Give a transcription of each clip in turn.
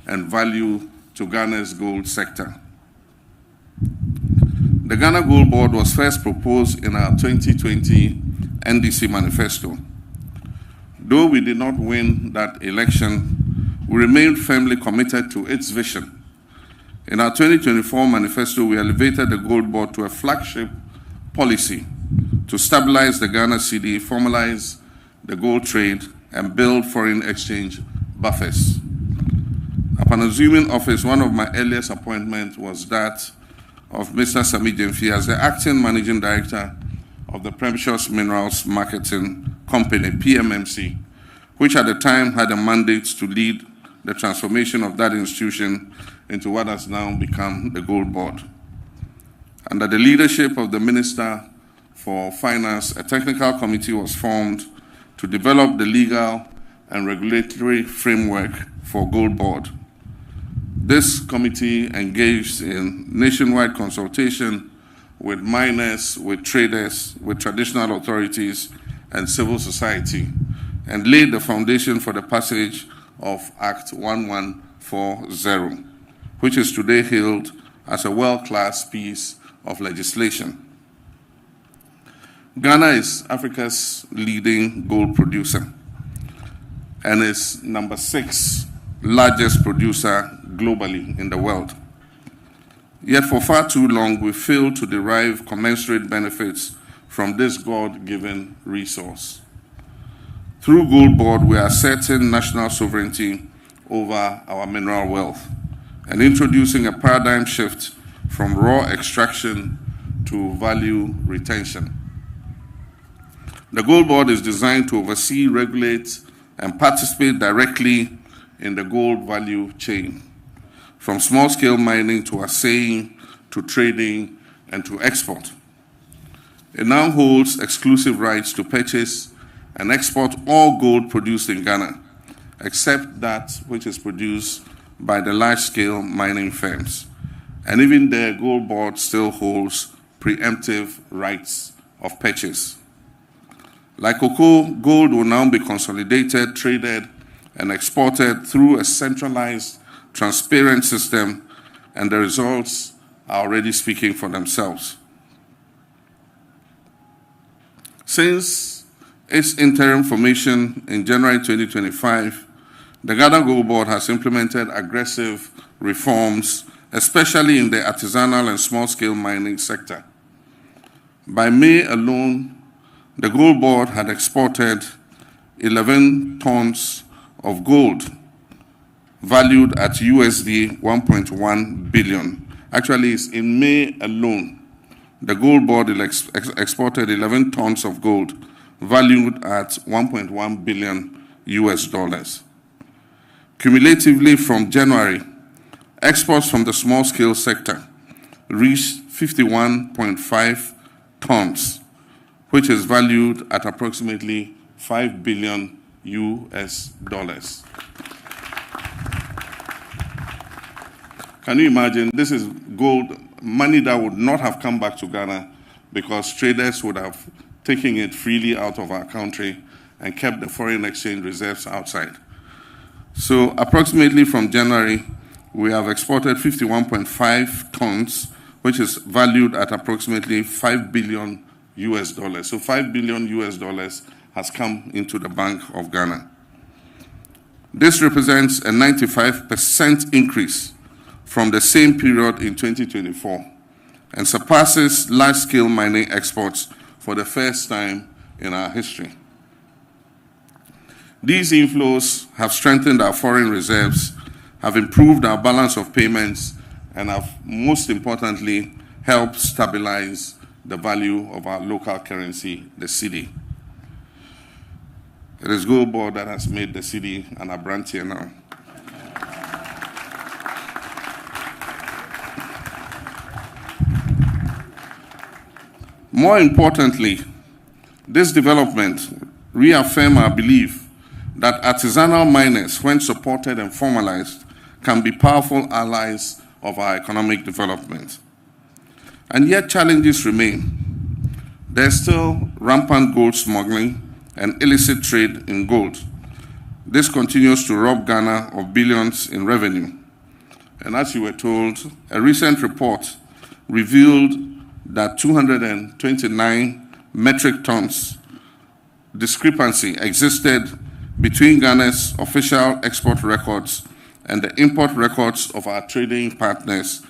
and value to Ghana's gold sector. The Ghana Gold Board was first proposed in our 2020 NDC manifesto. Though we did not win that election, we remained firmly committed to its vision. In our 2024 manifesto, we elevated the Gold Board to a flagship policy to stabilize the Ghana Cedi, formalize the gold trade, and build foreign exchange buffers. Upon assuming office, one of my earliest appointments was that of Mr. Sami Jemfi as the acting managing director of the Precious Minerals Marketing Company, PMMC, which at the time had a mandate to lead the transformation of that institution into what has now become the Gold Board. Under the leadership of the Minister for Finance, a technical committee was formed to develop the legal and regulatory framework for Gold Board. This committee engaged in nationwide consultation with miners, with traders, with traditional authorities, and civil society, and laid the foundation for the passage of Act 1140, which is today hailed as a world-class piece of legislation. Ghana is Africa's leading gold producer and is number 6 largest producer globally in the world. Yet for far too long, we failed to derive commensurate benefits from this God-given resource. Through Gold Board, we are asserting national sovereignty over our mineral wealth and introducing a paradigm shift from raw extraction to value retention. The Gold Board is designed to oversee, regulate, and participate directly in the gold value chain, from small-scale mining to assaying, to trading, and to export. It now holds exclusive rights to purchase and export all gold produced in Ghana, except that which is produced by the large-scale mining firms. And even there, Gold Board still holds preemptive rights of purchase. Like cocoa, gold will now be consolidated, traded, and exported through a centralized, transparent system, and the results are already speaking for themselves. Since its interim formation in January 2025, the Ghana Gold Board has implemented aggressive reforms, especially in the artisanal and small-scale mining sector. By May alone, the Gold Board had exported 11 tons of gold valued at USD 1.1 billion. Actually, it's in May alone, the Gold Board exported 11 tons of gold valued at 1.1 billion US dollars. Cumulatively from January, exports from the small-scale sector reached 51.5 tons, which is valued at approximately 5 billion US dollars. Can you imagine? This is gold, money that would not have come back to Ghana because traders would have taken it freely out of our country and kept the foreign exchange reserves outside. So approximately from January, we have exported 51.5 tons, which is valued at approximately 5 billion US dollars. So 5 billion US dollars has come into the Bank of Ghana. This represents a 95% increase from the same period in 2024 and surpasses large-scale mining exports for the first time in our history. These inflows have strengthened our foreign reserves, have improved our balance of payments, and have, most importantly, helped stabilize the value of our local currency, the Cedi. It is Gold Board that has made the Cedi an abrantier now. More importantly, this development reaffirms our belief that artisanal miners, when supported and formalized, can be powerful allies of our economic development. And yet challenges remain. There's still rampant gold smuggling and illicit trade in gold. This continues to rob Ghana of billions in revenue. And as you were told, a recent report revealed that 229 metric tons discrepancy existed between Ghana's official export records and the import records of our trading partners,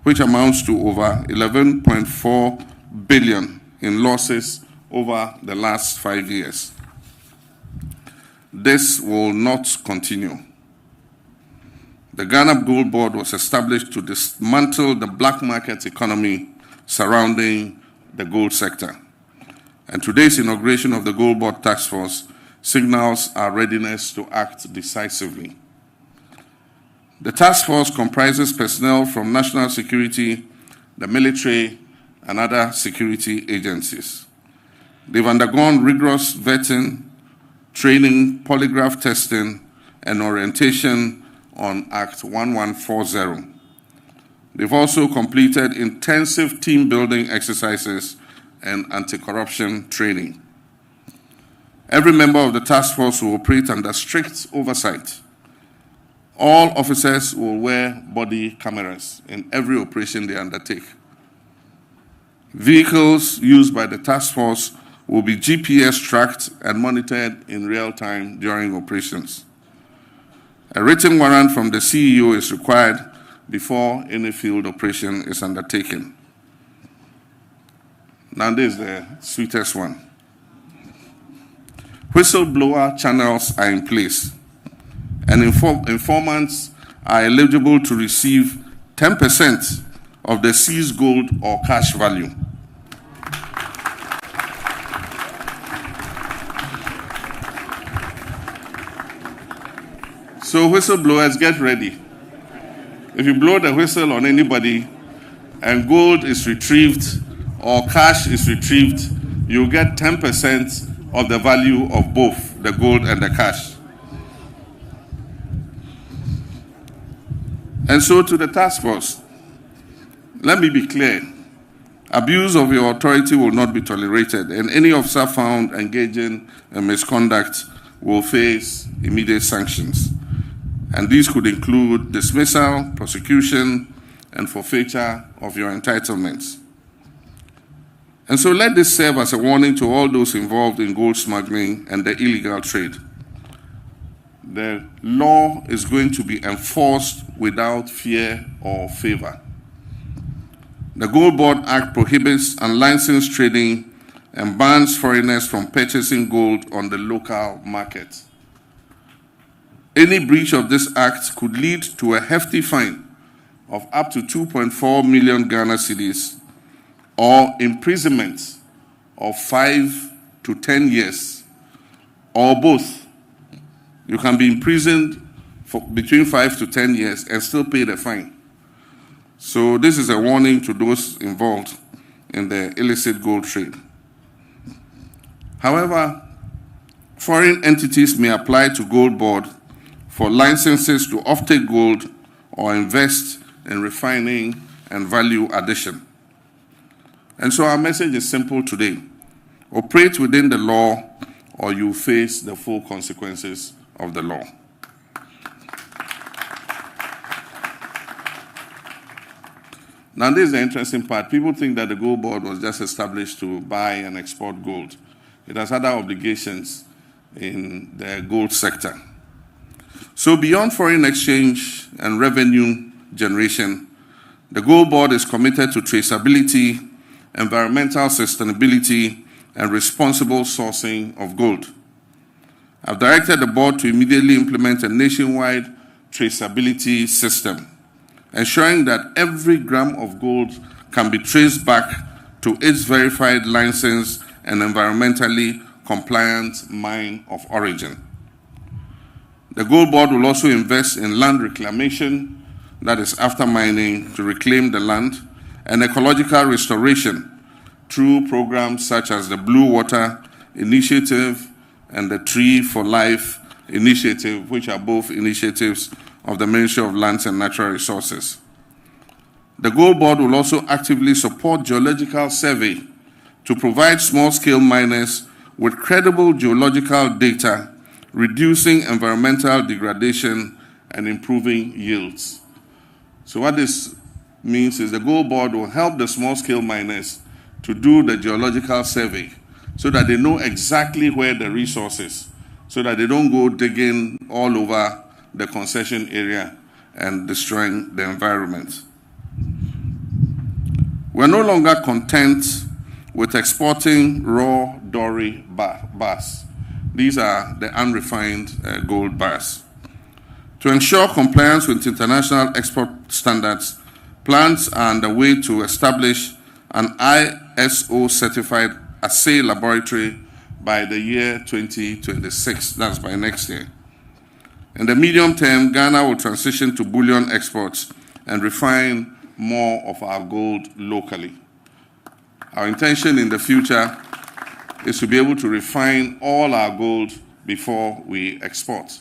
which amounts to over 11.4 billion in losses over the last 5 years. This will not continue. The Ghana Gold Board was established to dismantle the black market economy surrounding the gold sector. And today's inauguration of the Gold Board Task Force signals our readiness to act decisively. The task force comprises personnel from national security, the military, and other security agencies. They've undergone rigorous vetting, training, polygraph testing, and orientation on Act 1140. They've also completed intensive team-building exercises and anti-corruption training. Every member of the task force will operate under strict oversight. All officers will wear body cameras in every operation they undertake. Vehicles used by the task force will be GPS tracked and monitored in real time during operations. A written warrant from the CEO is required before any field operation is undertaken. Now this is the sweetest one. Whistleblower channels are in place, and informants are eligible to receive 10% of the seized gold or cash value. So whistleblowers, get ready. If you blow the whistle on anybody and gold is retrieved or cash is retrieved, you'll get 10% of the value of both the gold and the cash. And so to the task force, let me be clear. Abuse of your authority will not be tolerated, and any officer found engaging in misconduct will face immediate sanctions. And these could include dismissal, prosecution, and forfeiture of your entitlements. And so let this serve as a warning to all those involved in gold smuggling and the illegal trade. The law is going to be enforced without fear or favor. The Gold Board Act prohibits unlicensed trading and bans foreigners from purchasing gold on the local market. Any breach of this act could lead to a hefty fine of up to 2.4 million Ghana cedis or imprisonment of 5 to 10 years, or both. You can be imprisoned for between 5 to 10 years and still pay the fine. So this is a warning to those involved in the illicit gold trade. However, foreign entities may apply to Gold Board for licenses to offtake gold or invest in refining and value addition. And so our message is simple today. Operate within the law or you face the full consequences of the law. Now this is the interesting part. People think that the Gold Board was just established to buy and export gold. It has other obligations in the gold sector. So beyond foreign exchange and revenue generation, the Gold Board is committed to traceability, environmental sustainability, and responsible sourcing of gold. I've directed the board to immediately implement a nationwide traceability system, ensuring that every gram of gold can be traced back to its verified license and environmentally compliant mine of origin. The Gold Board will also invest in land reclamation, that is after mining, to reclaim the land, and ecological restoration through programs such as the Blue Water Initiative and the Tree for Life Initiative, which are both initiatives of the Ministry of Lands and Natural Resources. The Gold Board will also actively support geological survey to provide small-scale miners with credible geological data reducing environmental degradation, and improving yields. So what this means is the Gold Board will help the small-scale miners to do the geological survey so that they know exactly where the resource is, so that they don't go digging all over the concession area and destroying the environment. We're no longer content with exporting raw doré bars. These are the unrefined gold bars. To ensure compliance with international export standards, plans are underway to establish an ISO-certified assay laboratory by the year 2026. That's by next year. In the medium term, Ghana will transition to bullion exports and refine more of our gold locally. Our intention in the future is to be able to refine all our gold before we export,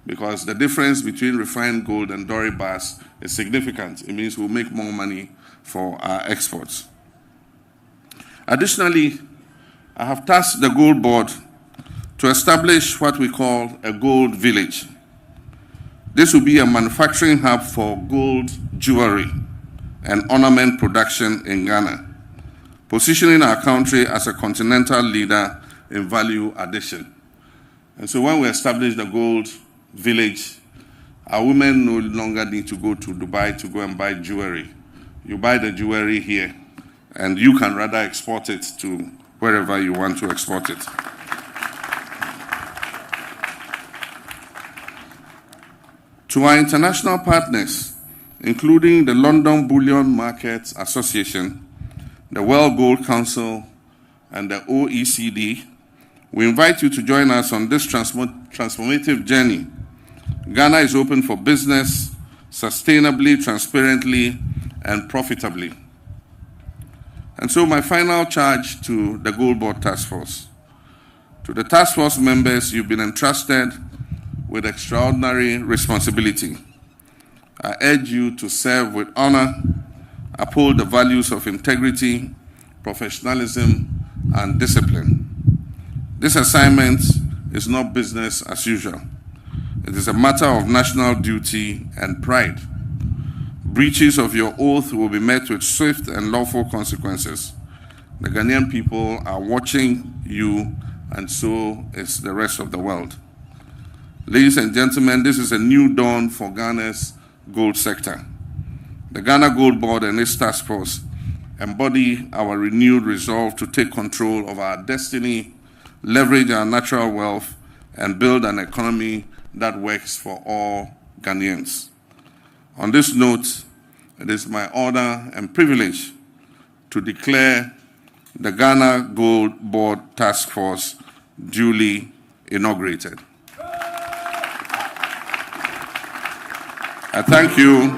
because the difference between refined gold and doré bars is significant. It means we'll make more money for our exports. Additionally, I have tasked the Gold Board to establish what we call a gold village. This will be a manufacturing hub for gold jewelry and ornament production in Ghana, positioning our country as a continental leader in value addition. And so when we establish the gold village, our women no longer need to go to Dubai to go and buy jewelry. You buy the jewelry here, and you can rather export it to wherever you want to export it. To our international partners, including the London Bullion Markets Association, the World Gold Council, and the OECD, we invite you to join us on this transformative journey. Ghana is open for business, sustainably, transparently, and profitably. And so my final charge to the Gold Board Task Force. To the Task Force members, you've been entrusted with extraordinary responsibility. I urge you to serve with honor, uphold the values of integrity, professionalism, and discipline. This assignment is not business as usual. It is a matter of national duty and pride. Breaches of your oath will be met with swift and lawful consequences. The Ghanaian people are watching you, and so is the rest of the world. Ladies and gentlemen, this is a new dawn for Ghana's gold sector. The Ghana Gold Board and its task force embody our renewed resolve to take control of our destiny, leverage our natural wealth, and build an economy that works for all Ghanaians. On this note, it is my honor and privilege to declare the Ghana Gold Board Task Force duly inaugurated. I thank you.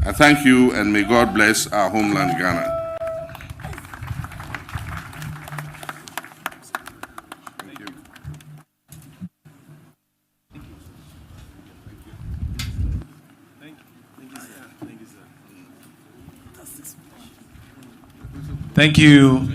I thank you, and may God bless our homeland, Ghana. Thank you.